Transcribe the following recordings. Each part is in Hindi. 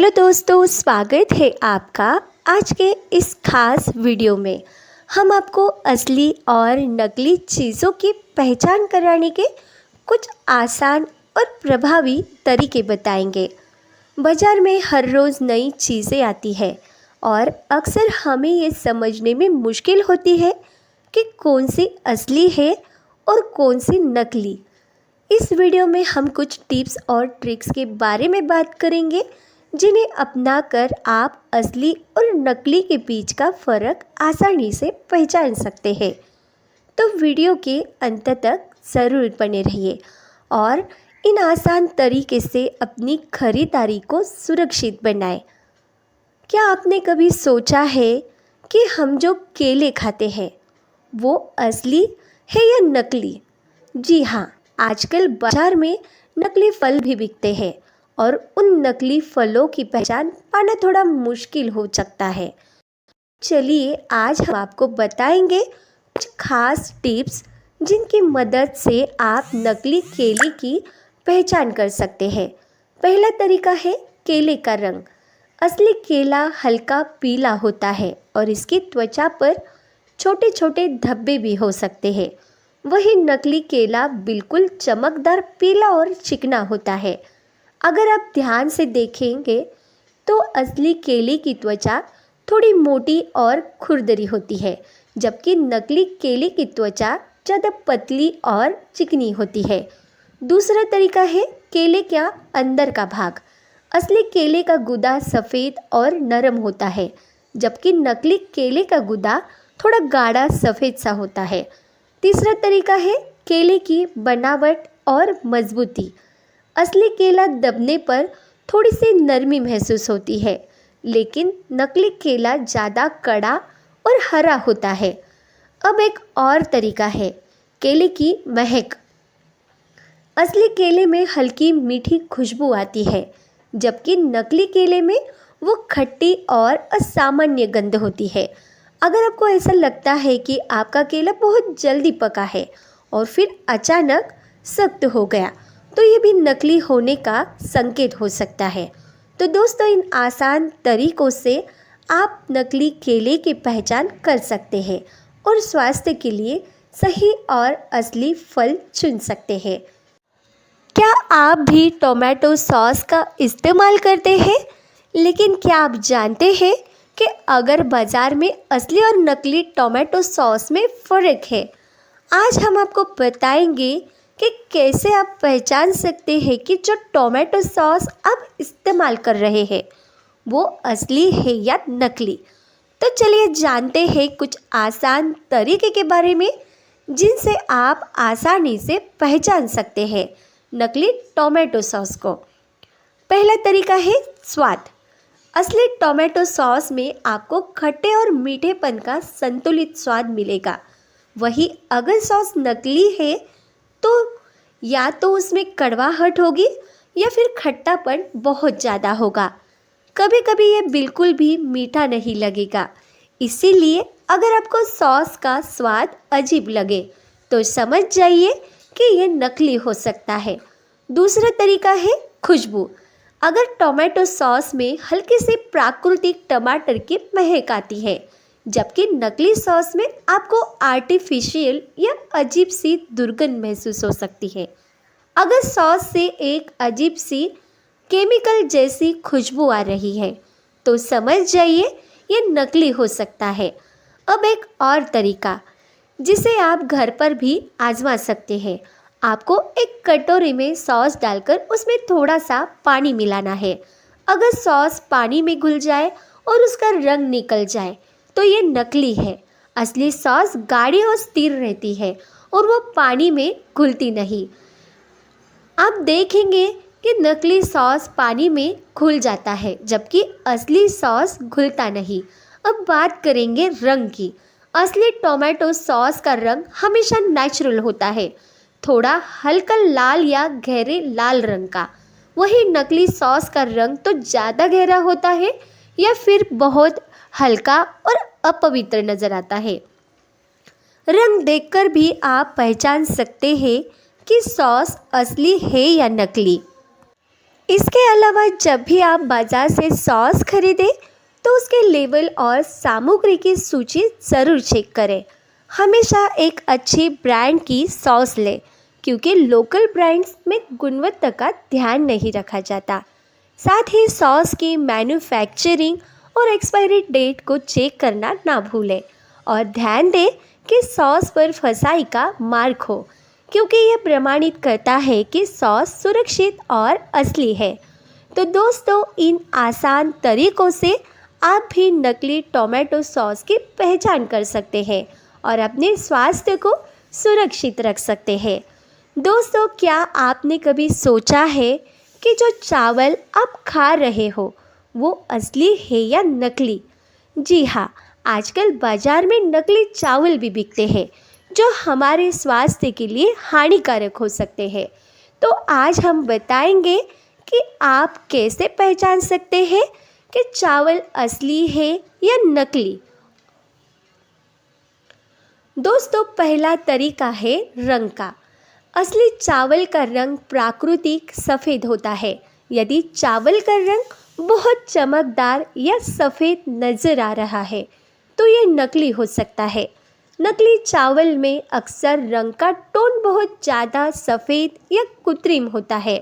हेलो दोस्तों, स्वागत है आपका आज के इस खास वीडियो में। हम आपको असली और नकली चीज़ों की पहचान कराने के कुछ आसान और प्रभावी तरीके बताएंगे। बाज़ार में हर रोज़ नई चीज़ें आती है और अक्सर हमें ये समझने में मुश्किल होती है कि कौन सी असली है और कौन सी नकली। इस वीडियो में हम कुछ टिप्स और ट्रिक्स के बारे में बात करेंगे जिन्हें अपनाकर आप असली और नकली के बीच का फ़र्क आसानी से पहचान सकते हैं। तो वीडियो के अंत तक ज़रूर बने रहिए और इन आसान तरीके से अपनी खरीदारी को सुरक्षित बनाएं। क्या आपने कभी सोचा है कि हम जो केले खाते हैं वो असली है या नकली? जी हाँ, आजकल बाजार में नकली फल भी बिकते हैं और उन नकली फलों की पहचान पाना थोड़ा मुश्किल हो सकता है। चलिए आज हम आपको बताएंगे कुछ खास टिप्स जिनकी मदद से आप नकली केले की पहचान कर सकते हैं। पहला तरीका है केले का रंग। असली केला हल्का पीला होता है और इसकी त्वचा पर छोटे छोटे धब्बे भी हो सकते हैं। वही नकली केला बिल्कुल चमकदार पीला और चिकना होता है। अगर आप ध्यान से देखेंगे तो असली केले की त्वचा थोड़ी मोटी और खुरदरी होती है, जबकि नकली केले की त्वचा ज़्यादा पतली और चिकनी होती है। दूसरा तरीका है केले का अंदर का भाग। असली केले का गूदा सफ़ेद और नरम होता है, जबकि नकली केले का गूदा थोड़ा गाढ़ा सफ़ेद सा होता है। तीसरा तरीका है केले की बनावट और मजबूती। असली केला दबने पर थोड़ी सी नरमी महसूस होती है, लेकिन नकली केला ज़्यादा कड़ा और हरा होता है। अब एक और तरीका है केले की महक। असली केले में हल्की मीठी खुशबू आती है, जबकि नकली केले में वो खट्टी और असामान्य गंध होती है। अगर आपको ऐसा लगता है कि आपका केला बहुत जल्दी पका है और फिर अचानक सख्त हो गया, तो ये भी नकली होने का संकेत हो सकता है। तो दोस्तों, इन आसान तरीकों से आप नकली केले की पहचान कर सकते हैं और स्वास्थ्य के लिए सही और असली फल चुन सकते हैं। क्या आप भी टोमेटो सॉस का इस्तेमाल करते हैं? लेकिन क्या आप जानते हैं कि अगर बाज़ार में असली और नकली टोमेटो सॉस में फ़र्क है? आज हम आपको बताएंगे कि कैसे आप पहचान सकते हैं कि जो टोमेटो सॉस आप इस्तेमाल कर रहे हैं वो असली है या नकली। तो चलिए जानते हैं कुछ आसान तरीके के बारे में जिनसे आप आसानी से पहचान सकते हैं नकली टोमेटो सॉस को। पहला तरीका है स्वाद। असली टोमेटो सॉस में आपको खट्टे और मीठेपन का संतुलित स्वाद मिलेगा। वहीं अगर सॉस नकली है तो या तो उसमें कड़वाहट होगी या फिर खट्टापन बहुत ज़्यादा होगा। कभी कभी ये बिल्कुल भी मीठा नहीं लगेगा। इसीलिए अगर आपको सॉस का स्वाद अजीब लगे तो समझ जाइए कि ये नकली हो सकता है। दूसरा तरीका है खुशबू। अगर टोमेटो सॉस में हल्की सी प्राकृतिक टमाटर की महक आती है, जबकि नकली सॉस में आपको आर्टिफिशियल या अजीब सी दुर्गंध महसूस हो सकती है। अगर सॉस से एक अजीब सी केमिकल जैसी खुशबू आ रही है तो समझ जाइए ये नकली हो सकता है। अब एक और तरीका जिसे आप घर पर भी आजमा सकते हैं। आपको एक कटोरी में सॉस डालकर उसमें थोड़ा सा पानी मिलाना है। अगर सॉस पानी में घुल जाए और उसका रंग निकल जाए तो ये नकली है। असली सॉस गाढ़ी और स्थिर रहती है और वो पानी में घुलती नहीं। आप देखेंगे कि नकली सॉस पानी में घुल जाता है, जबकि असली सॉस घुलता नहीं। अब बात करेंगे रंग की। असली टोमेटो सॉस का रंग हमेशा नेचुरल होता है, थोड़ा हल्का लाल या गहरे लाल रंग का। वही नकली सॉस का रंग तो ज़्यादा गहरा होता है या फिर बहुत हल्का और अपवित्र नज़र आता है। रंग देखकर भी आप पहचान सकते हैं कि सॉस असली है या नकली। इसके अलावा जब भी आप बाज़ार से सॉस खरीदें तो उसके लेबल और सामग्री की सूची ज़रूर चेक करें। हमेशा एक अच्छी ब्रांड की सॉस लें, क्योंकि लोकल ब्रांड्स में गुणवत्ता का ध्यान नहीं रखा जाता। साथ ही सॉस की मैन्युफैक्चरिंग और एक्सपायरी डेट को चेक करना ना भूलें और ध्यान दें कि सॉस पर फसाई का मार्क हो, क्योंकि यह प्रमाणित करता है कि सॉस सुरक्षित और असली है। तो दोस्तों, इन आसान तरीकों से आप भी नकली टोमेटो सॉस की पहचान कर सकते हैं और अपने स्वास्थ्य को सुरक्षित रख सकते हैं। दोस्तों, क्या आपने कभी सोचा है कि जो चावल आप खा रहे हो वो असली है या नकली? जी हाँ, आजकल बाजार में नकली चावल भी बिकते हैं जो हमारे स्वास्थ्य के लिए हानिकारक हो सकते हैं। तो आज हम बताएंगे कि आप कैसे पहचान सकते हैं कि चावल असली है या नकली। दोस्तों, पहला तरीका है रंग का। असली चावल का रंग प्राकृतिक सफ़ेद होता है। यदि चावल का रंग बहुत चमकदार या सफ़ेद नज़र आ रहा है तो ये नकली हो सकता है। नकली चावल में अक्सर रंग का टोन बहुत ज़्यादा सफ़ेद या कृत्रिम होता है।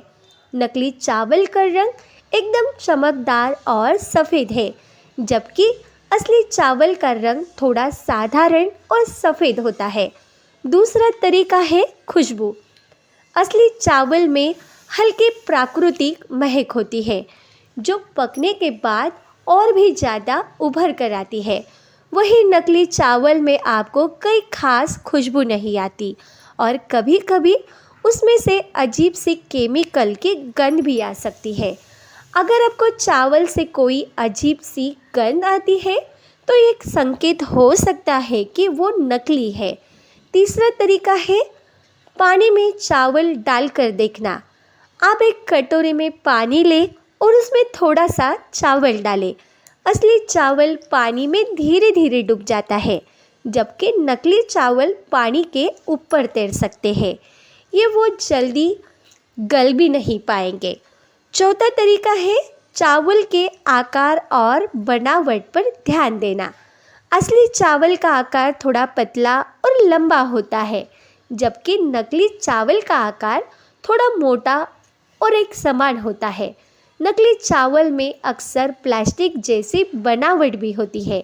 नकली चावल का रंग एकदम चमकदार और सफ़ेद है, जबकि असली चावल का रंग थोड़ा साधारण और सफ़ेद होता है। दूसरा तरीका है खुशबू। असली चावल में हल्की प्राकृतिक महक होती है जो पकने के बाद और भी ज़्यादा उभर कर आती है। वही नकली चावल में आपको कोई खास खुशबू नहीं आती और कभी कभी उसमें से अजीब सी केमिकल की गंध भी आ सकती है। अगर आपको चावल से कोई अजीब सी गंध आती है तो ये एक संकेत हो सकता है कि वो नकली है। तीसरा तरीका है पानी में चावल डालकर देखना। आप एक कटोरे में पानी लें और उसमें थोड़ा सा चावल डालें। असली चावल पानी में धीरे धीरे डूब जाता है, जबकि नकली चावल पानी के ऊपर तैर सकते हैं। ये वो जल्दी गल भी नहीं पाएंगे। चौथा तरीका है चावल के आकार और बनावट पर ध्यान देना। असली चावल का आकार थोड़ा पतला और लंबा होता है, जबकि नकली चावल का आकार थोड़ा मोटा और एक समान होता है। नकली चावल में अक्सर प्लास्टिक जैसी बनावट भी होती है।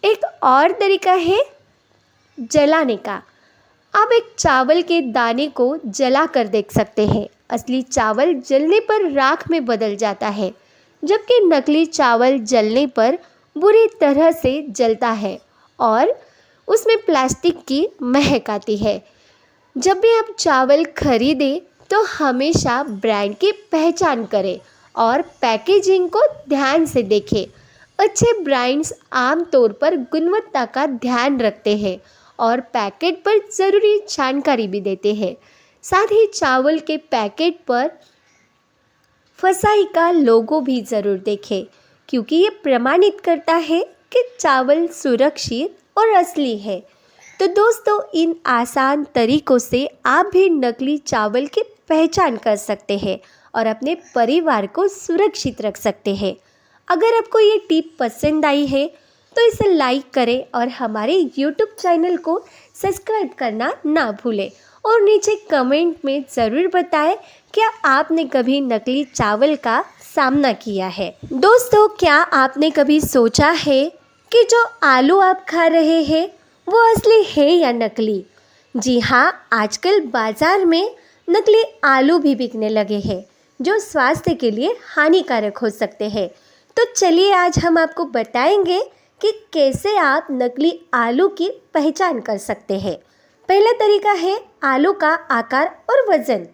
एक और तरीका है जलाने का। आप एक चावल के दाने को जला कर देख सकते हैं। असली चावल जलने पर राख में बदल जाता है, जबकि नकली चावल जलने पर बुरी तरह से जलता है और उसमें प्लास्टिक की महक आती है। जब भी आप चावल खरीदें तो हमेशा ब्रांड की पहचान करें और पैकेजिंग को ध्यान से देखें। अच्छे ब्रांड्स आमतौर पर गुणवत्ता का ध्यान रखते हैं और पैकेट पर ज़रूरी जानकारी भी देते हैं। साथ ही चावल के पैकेट पर फसाई का लोगो भी ज़रूर देखें, क्योंकि ये प्रमाणित करता है कि चावल सुरक्षित और असली है। तो दोस्तों, इन आसान तरीकों से आप भी नकली चावल की पहचान कर सकते हैं और अपने परिवार को सुरक्षित रख सकते हैं। अगर आपको ये टिप पसंद आई है तो इसे लाइक करें और हमारे YouTube चैनल को सब्सक्राइब करना ना भूलें और नीचे कमेंट में ज़रूर बताएं क्या आपने कभी नकली चावल का सामना किया है। दोस्तों, क्या आपने कभी सोचा है कि जो आलू आप खा रहे हैं वो असली है या नकली? जी हाँ, आजकल बाज़ार में नकली आलू भी बिकने लगे हैं जो स्वास्थ्य के लिए हानिकारक हो सकते हैं। तो चलिए आज हम आपको बताएंगे कि कैसे आप नकली आलू की पहचान कर सकते हैं। पहला तरीका है आलू का आकार और वज़न।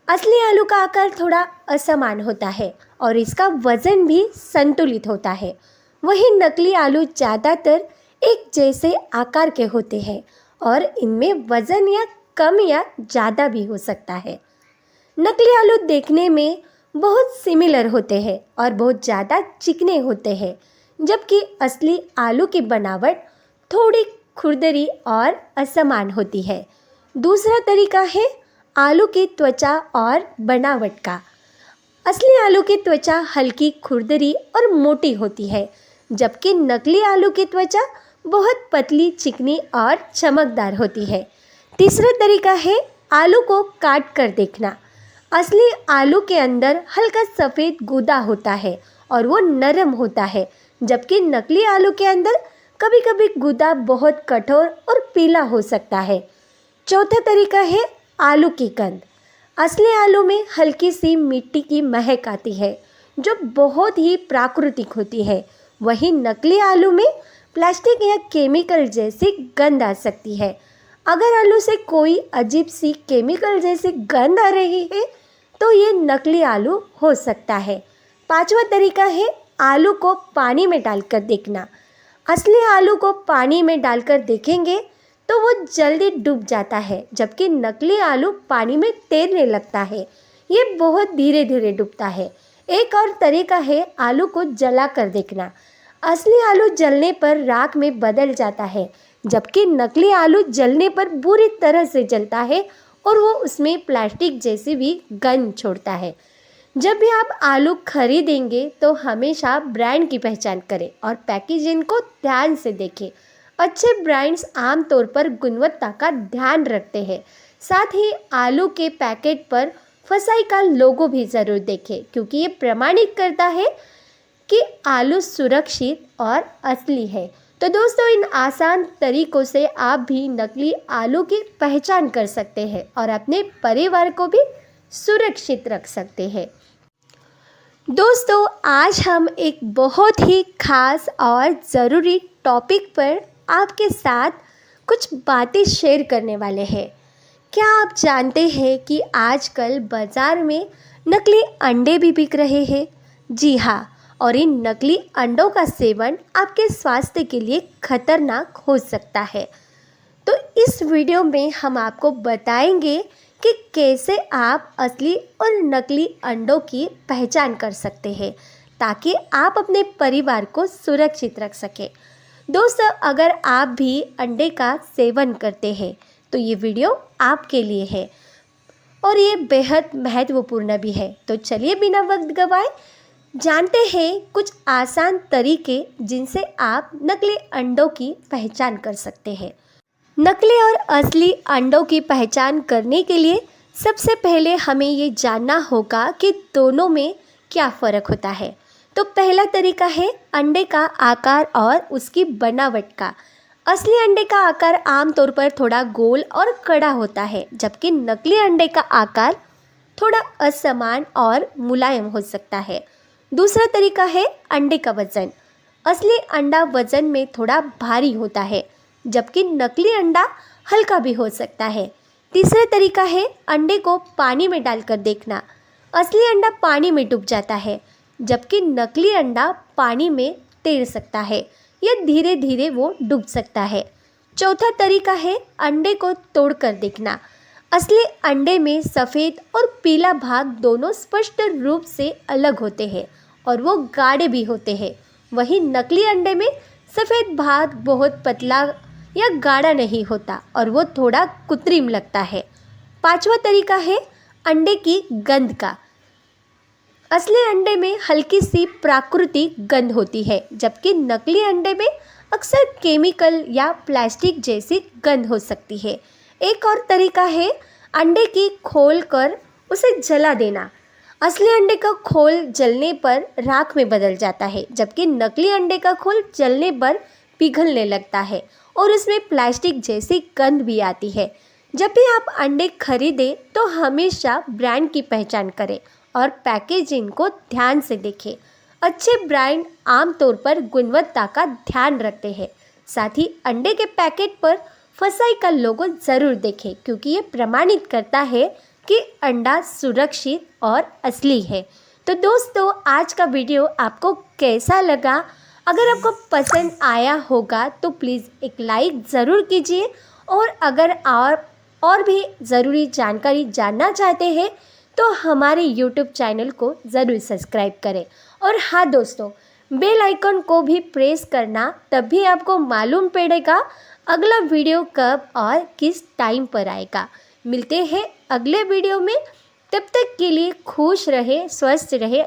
असली आलू का आकार थोड़ा असमान होता है और इसका वज़न भी संतुलित होता है। वहीं नकली आलू ज़्यादातर एक जैसे आकार के होते हैं और इनमें वज़न या कम या ज़्यादा भी हो सकता है। नकली आलू देखने में बहुत सिमिलर होते हैं और बहुत ज़्यादा चिकने होते हैं, जबकि असली आलू की बनावट थोड़ी खुरदरी और असमान होती है। दूसरा तरीका है आलू की त्वचा और बनावट का। असली आलू की त्वचा हल्की, खुरदरी और मोटी होती है, जबकि नकली आलू की त्वचा बहुत पतली, चिकनी और चमकदार होती है। तीसरा तरीका है आलू को काट कर देखना। असली आलू के अंदर हल्का सफ़ेद गूदा होता है और वो नरम होता है, जबकि नकली आलू के अंदर कभी कभी गूदा बहुत कठोर और पीला हो सकता है। चौथा तरीका है आलू की गंध। असली आलू में हल्की सी मिट्टी की महक आती है, जो बहुत ही प्राकृतिक होती है। वहीं नकली आलू में प्लास्टिक या केमिकल जैसी गंध आ सकती है। अगर आलू से कोई अजीब सी केमिकल जैसी गंध आ रही है तो ये नकली आलू हो सकता है। पांचवा तरीका है आलू को पानी में डालकर देखना। असली आलू को पानी में डालकर देखेंगे तो वो जल्दी डूब जाता है, जबकि नकली आलू पानी में तैरने लगता है। ये बहुत धीरे धीरे डूबता है। एक और तरीका है आलू को जला कर देखना। असली आलू जलने पर राख में बदल जाता है, जबकि नकली आलू जलने पर बुरी तरह से जलता है और वो उसमें प्लास्टिक जैसी भी गंध छोड़ता है। जब भी आप आलू खरीदेंगे तो हमेशा ब्रांड की पहचान करें और पैकेजिंग को ध्यान से देखें। अच्छे ब्रांड्स आमतौर पर गुणवत्ता का ध्यान रखते हैं। साथ ही आलू के पैकेट पर फसाई का लोगो भी ज़रूर देखें, क्योंकि ये प्रमाणित करता है कि आलू सुरक्षित और असली है। तो दोस्तों, इन आसान तरीकों से आप भी नकली आलू की पहचान कर सकते हैं और अपने परिवार को भी सुरक्षित रख सकते हैं। दोस्तों, आज हम एक बहुत ही खास और ज़रूरी टॉपिक पर आपके साथ कुछ बातें शेयर करने वाले हैं। क्या आप जानते हैं कि आजकल बाज़ार में नकली अंडे भी बिक रहे हैं? जी हाँ, और इन नकली अंडों का सेवन आपके स्वास्थ्य के लिए खतरनाक हो सकता है। तो इस वीडियो में हम आपको बताएंगे कि कैसे आप असली और नकली अंडों की पहचान कर सकते हैं, ताकि आप अपने परिवार को सुरक्षित रख सकें। दोस्तों, अगर आप भी अंडे का सेवन करते हैं तो ये वीडियो आपके लिए है और ये बेहद महत्वपूर्ण भी है। तो चलिए बिना वक्त गवाए जानते हैं कुछ आसान तरीके जिनसे आप नकली अंडों की पहचान कर सकते हैं। नकली और असली अंडों की पहचान करने के लिए सबसे पहले हमें ये जानना होगा कि दोनों में क्या फ़र्क होता है। तो पहला तरीका है अंडे का आकार और उसकी बनावट का। असली अंडे का आकार आमतौर पर थोड़ा गोल और कड़ा होता है, जबकि नकली अंडे का आकार थोड़ा असमान और मुलायम हो सकता है। दूसरा तरीका है अंडे का वज़न। असली अंडा वज़न में थोड़ा भारी होता है, जबकि नकली अंडा हल्का भी हो सकता है। तीसरा तरीका है अंडे को पानी में डालकर देखना। असली अंडा पानी में डूब जाता है, जबकि नकली अंडा पानी में तैर सकता है या धीरे धीरे वो डूब सकता है। चौथा तरीका है अंडे को तोड़कर देखना। असली अंडे में सफ़ेद और पीला भाग दोनों स्पष्ट रूप से अलग होते हैं और वो गाढ़े भी होते हैं। वहीं नकली अंडे में सफ़ेद भाग बहुत पतला या गाढ़ा नहीं होता और वो थोड़ा कृत्रिम लगता है। पांचवा तरीका है अंडे की गंध का। असली अंडे में हल्की सी प्राकृतिक गंध होती है, जबकि नकली अंडे में अक्सर केमिकल या प्लास्टिक जैसी गंध हो सकती है। एक और तरीका है अंडे की खोल कर उसे जला देना। असली अंडे का खोल जलने पर राख में बदल जाता है, जबकि नकली अंडे का खोल जलने पर पिघलने लगता है और उसमें प्लास्टिक जैसी गंध भी आती है। जब भी आप अंडे खरीदें तो हमेशा ब्रांड की पहचान करें और पैकेजिंग को ध्यान से देखें। अच्छे ब्रांड आमतौर पर गुणवत्ता का ध्यान रखते हैं। साथ ही अंडे के पैकेट पर फसाई का लोगो ज़रूर देखें, क्योंकि ये प्रमाणित करता है कि अंडा सुरक्षित और असली है। तो दोस्तों, आज का वीडियो आपको कैसा लगा? अगर आपको पसंद आया होगा तो प्लीज़ एक लाइक ज़रूर कीजिए और अगर आप और भी ज़रूरी जानकारी जानना चाहते हैं तो हमारे YouTube चैनल को ज़रूर सब्सक्राइब करें। और हाँ दोस्तों, बेल आइकन को भी प्रेस करना, तभी आपको मालूम पड़ेगा अगला वीडियो कब और किस टाइम पर आएगा। मिलते हैं अगले वीडियो में। तब तक के लिए खुश रहे, स्वस्थ रहे